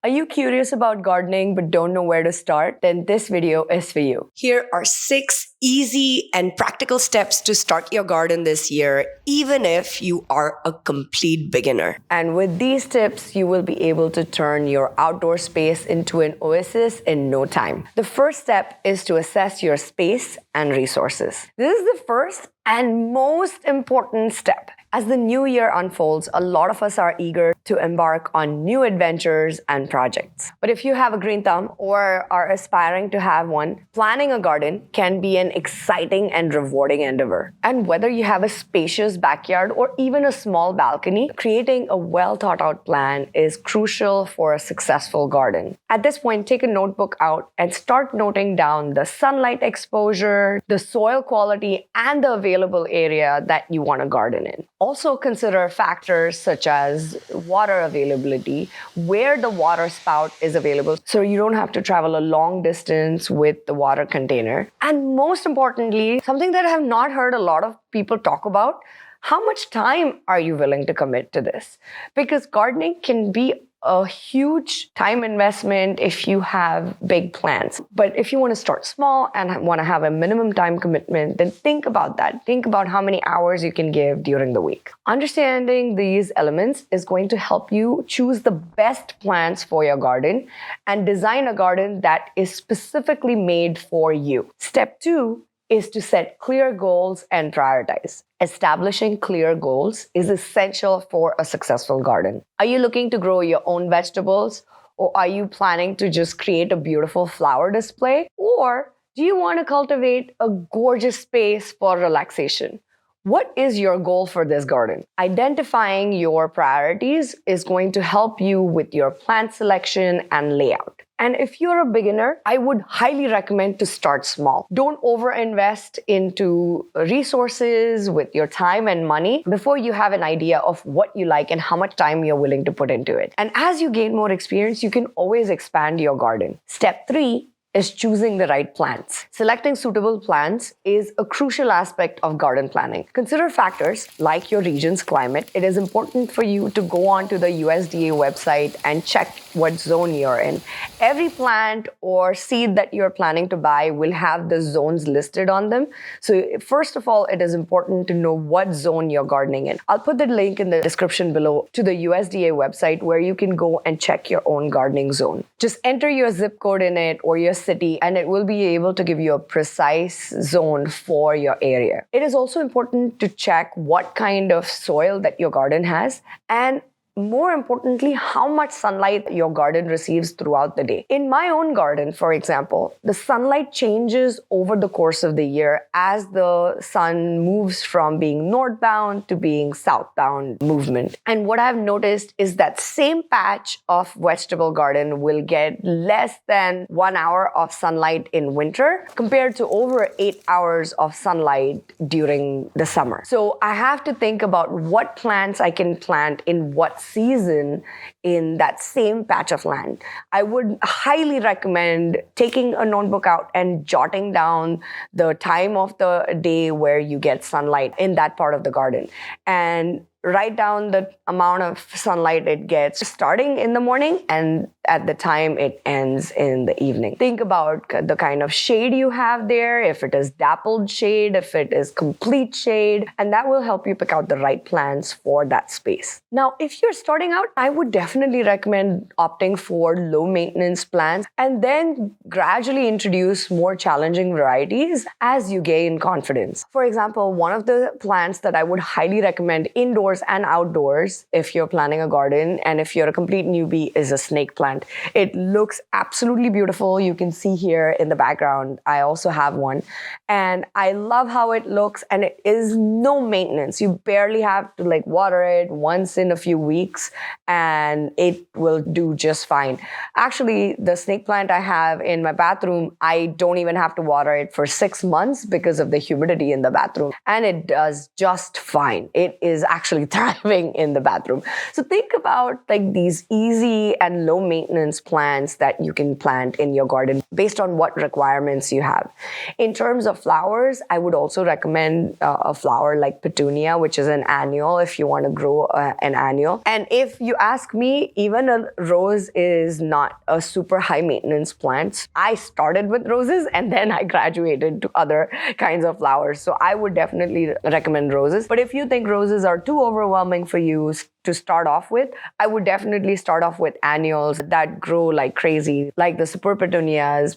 Are you curious about gardening but don't know where to start? Then this video is for you. Here are 6 easy and practical steps to start your garden this year, even if you are a complete beginner. And with these tips, you will be able to turn your outdoor space into an oasis in no time. The first step is to assess your space and resources. This is the first and most important step. As the new year unfolds, a lot of us are eager to embark on new adventures and projects. But if you have a green thumb or are aspiring to have one, planning a garden can be an exciting and rewarding endeavor. And whether you have a spacious backyard or even a small balcony, creating a well thought out plan is crucial for a successful garden. At this point, take a notebook out and start noting down the sunlight exposure, the soil quality, and the available area that you want to garden in. Also consider factors such as water availability, where the water spout is available so you don't have to travel a long distance with the water container. And most importantly, something that I have not heard a lot of people talk about, how much time are you willing to commit to this? Because gardening can be a huge time investment if you have big plans. But if you want to start small and want to have a minimum time commitment, then think about that. Think about how many hours you can give during the week. Understanding these elements is going to help you choose the best plants for your garden and design a garden that is specifically made for you. Step 2 is to set clear goals and prioritize. Establishing clear goals is essential for a successful garden. Are you looking to grow your own vegetables? Or are you planning to just create a beautiful flower display? Or do you want to cultivate a gorgeous space for relaxation? What is your goal for this garden? Identifying your priorities is going to help you with your plant selection and layout. And if you're a beginner, I would highly recommend to start small. Don't overinvest into resources with your time and money before you have an idea of what you like and how much time you're willing to put into it. And as you gain more experience, you can always expand your garden. Step 3 is choosing the right plants. Selecting suitable plants is a crucial aspect of garden planning. Consider factors like your region's climate. It is important for you to go onto the USDA website and check what zone you're in. Every plant or seed that you're planning to buy will have the zones listed on them. So first of all, it is important to know what zone you're gardening in. I'll put the link in the description below to the USDA website where you can go and check your own gardening zone. Just enter your zip code in it or your city, and it will be able to give you a precise zone for your area. It is also important to check what kind of soil that your garden has, and more importantly, how much sunlight your garden receives throughout the day. In my own garden, for example, the sunlight changes over the course of the year as the sun moves from being northbound to being southbound movement. And what I've noticed is that same patch of vegetable garden will get less than 1 hour of sunlight in winter compared to over 8 hours of sunlight during the summer. So I have to think about what plants I can plant in what season in that same patch of land. I would highly recommend taking a notebook out and jotting down the time of the day where you get sunlight in that part of the garden. And write down the amount of sunlight it gets starting in the morning and at the time it ends in the evening. Think about the kind of shade you have there, if it is dappled shade, if it is complete shade, and that will help you pick out the right plants for that space. Now, if you're starting out, I would definitely recommend opting for low maintenance plants and then gradually introduce more challenging varieties as you gain confidence. For example, one of the plants that I would highly recommend indoors and outdoors if you're planning a garden and if you're a complete newbie is a snake plant. It looks absolutely beautiful. You can see here in the background, I also have one. And I love how it looks, and it is no maintenance. You barely have to water it once in a few weeks and it will do just fine. Actually, the snake plant I have in my bathroom, I don't even have to water it for 6 months because of the humidity in the bathroom. And it does just fine. It is actually thriving in the bathroom. So think about these easy and low maintenance maintenance plants that you can plant in your garden based on what requirements you have. In terms of flowers, I would also recommend a flower like petunia, which is an annual if you want to grow an annual. And if you ask me, even a rose is not a super high maintenance plant. I started with roses and then I graduated to other kinds of flowers. So I would definitely recommend roses. But if you think roses are too overwhelming for you to start off with, I would definitely start off with annuals that grow like crazy, like the super petunias,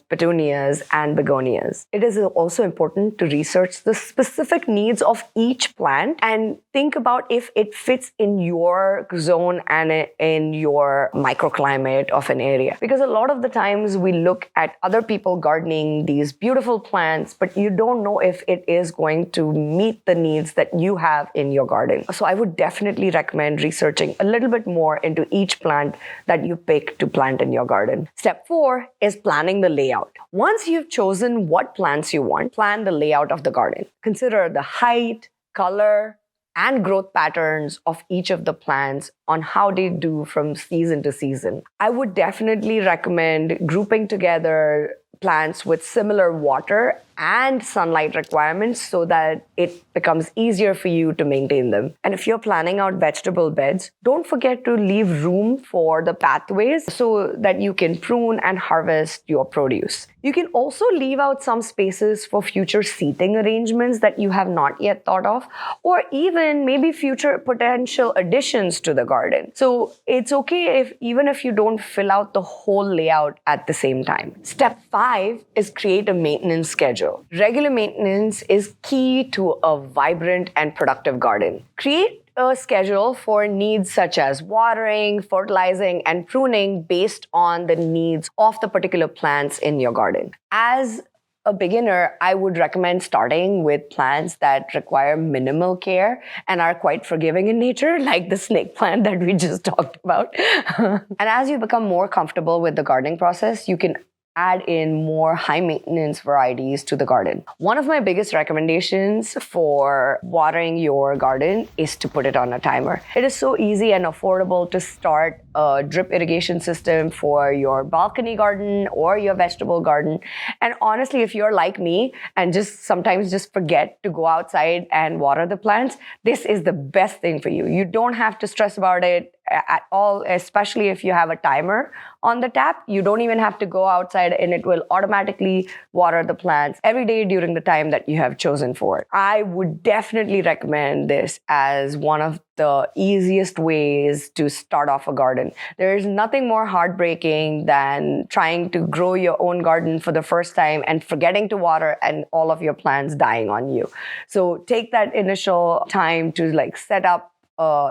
and begonias. It is also important to research the specific needs of each plant and think about if it fits in your zone and in your microclimate of an area. Because a lot of the times we look at other people gardening these beautiful plants, but you don't know if it is going to meet the needs that you have in your garden. So I would definitely recommend researching a little bit more into each plant that you pick to plant in your garden. Step 4 is planning the layout. Once you've chosen what plants you want, plan the layout of the garden. Consider the height, color, and growth patterns of each of the plants on how they do from season to season. I would definitely recommend grouping together plants with similar water and sunlight requirements so that it becomes easier for you to maintain them. And if you're planning out vegetable beds, don't forget to leave room for the pathways so that you can prune and harvest your produce. You can also leave out some spaces for future seating arrangements that you have not yet thought of, or even maybe future potential additions to the garden. So it's okay even if you don't fill out the whole layout at the same time. Step 5 is create a maintenance schedule. Regular maintenance is key to a vibrant and productive garden. Create a schedule for needs such as watering, fertilizing, and pruning based on the needs of the particular plants in your garden. As a beginner, I would recommend starting with plants that require minimal care and are quite forgiving in nature, like the snake plant that we just talked about. And as you become more comfortable with the gardening process, you can add in more high maintenance varieties to the garden. One of my biggest recommendations for watering your garden is to put it on a timer. It is so easy and affordable to start a drip irrigation system for your balcony garden or your vegetable garden. And honestly, if you're like me and sometimes just forget to go outside and water the plants, this is the best thing for you. You don't have to stress about it at all, especially if you have a timer on the tap. You don't even have to go outside and it will automatically water the plants every day during the time that you have chosen for it. I would definitely recommend this as one of the easiest ways to start off a garden. There is nothing more heartbreaking than trying to grow your own garden for the first time and forgetting to water and all of your plants dying on you. So take that initial time to set up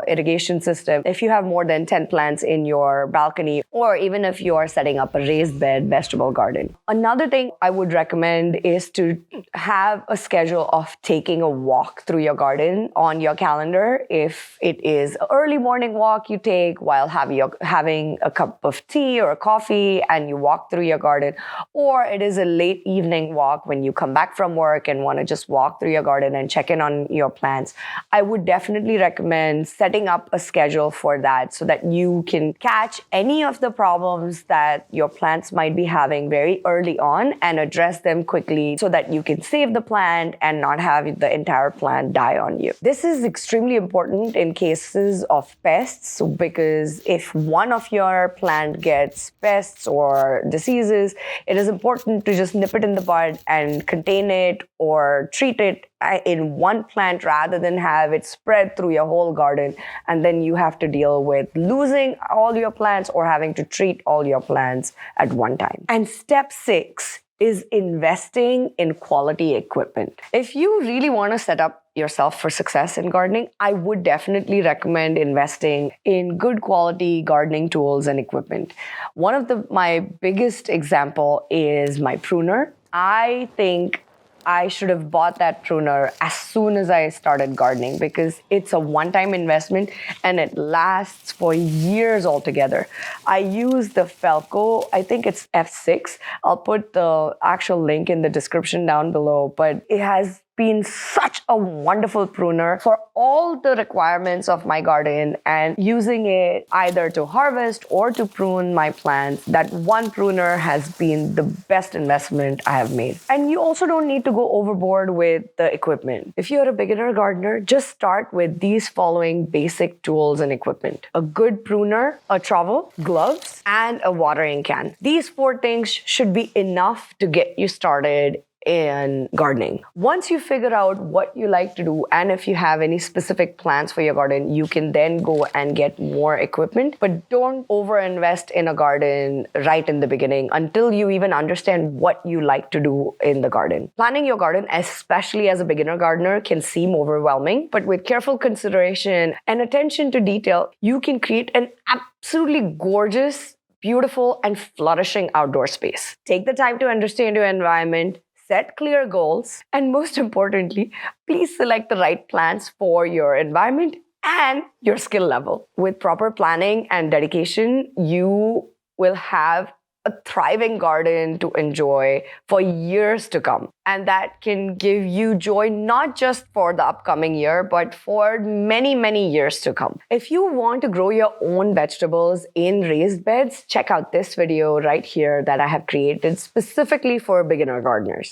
irrigation system if you have more than 10 plants in your balcony, or even if you are setting up a raised bed vegetable garden. Another thing I would recommend is to have a schedule of taking a walk through your garden on your calendar. If it is an early morning walk you take while having a cup of tea or a coffee and you walk through your garden, or it is a late evening walk when you come back from work and want to just walk through your garden and check in on your plants, I would definitely recommend setting up a schedule for that so that you can catch any of the problems that your plants might be having very early on and address them quickly so that you can save the plant and not have the entire plant die on you. This is extremely important in cases of pests, because if one of your plant gets pests or diseases, it is important to just nip it in the bud and contain it or treat it in one plant rather than have it spread through your whole garden, and then you have to deal with losing all your plants or having to treat all your plants at one time. And step 6 is investing in quality equipment. If you really want to set up yourself for success in gardening, I would definitely recommend investing in good quality gardening tools and equipment. One of my biggest example is my pruner. I think I should have bought that pruner as soon as I started gardening because it's a one-time investment and it lasts for years altogether. I use the Felco, I think it's F6. I'll put the actual link in the description down below, but it has been such a wonderful pruner for all the requirements of my garden, and using it either to harvest or to prune my plants, that one pruner has been the best investment I have made. And you also don't need to go overboard with the equipment. If you're a beginner gardener, just start with these following basic tools and equipment: a good pruner, a trowel, gloves, and a watering can. These 4 things should be enough to get you started in gardening. Once you figure out what you like to do, and if you have any specific plans for your garden, you can then go and get more equipment. But don't overinvest in a garden right in the beginning until you even understand what you like to do in the garden. Planning your garden, especially as a beginner gardener, can seem overwhelming, but with careful consideration and attention to detail, you can create an absolutely gorgeous, beautiful, and flourishing outdoor space. Take the time to understand your environment, set clear goals, and most importantly, please select the right plants for your environment and your skill level. With proper planning and dedication, you will have a thriving garden to enjoy for years to come. And that can give you joy not just for the upcoming year, but for many, many years to come. If you want to grow your own vegetables in raised beds, check out this video right here that I have created specifically for beginner gardeners.